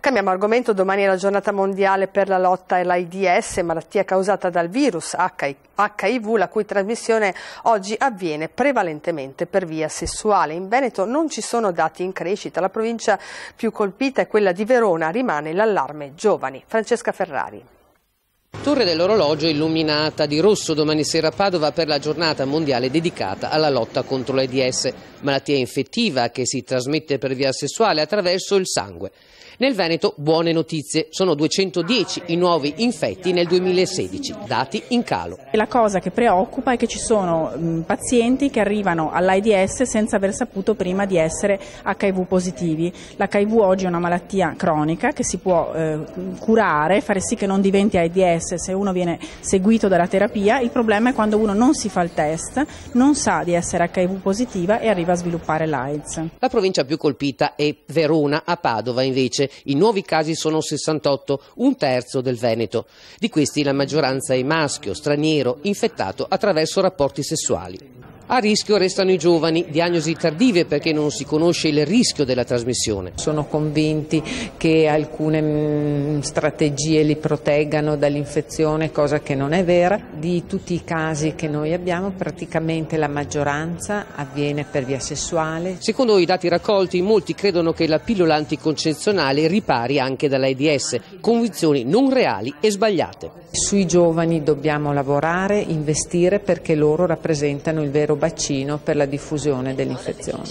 Cambiamo argomento, domani è la giornata mondiale per la lotta all'AIDS, malattia causata dal virus HIV, la cui trasmissione oggi avviene prevalentemente per via sessuale. In Veneto non ci sono dati in crescita, la provincia più colpita è quella di Verona, rimane l'allarme giovani. Francesca Ferrari. Torre dell'orologio illuminata di rosso domani sera a Padova per la giornata mondiale dedicata alla lotta contro l'AIDS, malattia infettiva che si trasmette per via sessuale attraverso il sangue. Nel Veneto buone notizie, sono 210 i nuovi infetti nel 2016, dati in calo. La cosa che preoccupa è che ci sono pazienti che arrivano all'AIDS senza aver saputo prima di essere HIV positivi. L'HIV oggi è una malattia cronica che si può curare, fare sì che non diventi AIDS se uno viene seguito dalla terapia. Il problema è quando uno non si fa il test, non sa di essere HIV positiva e arriva a sviluppare l'AIDS. La provincia più colpita è Verona, a Padova invece. I nuovi casi sono 68, un terzo del Veneto. Di questi la maggioranza è maschio, straniero, infettato attraverso rapporti sessuali. A rischio restano i giovani, diagnosi tardive perché non si conosce il rischio della trasmissione. Sono convinti che alcune strategie li proteggano dall'infezione, cosa che non è vera. Di tutti i casi che noi abbiamo, praticamente la maggioranza avviene per via sessuale. Secondo i dati raccolti, molti credono che la pillola anticoncezionale ripari anche dall'AIDS, convinzioni non reali e sbagliate. Sui giovani dobbiamo lavorare, investire perché loro rappresentano il vero bacino per la diffusione dell'infezione.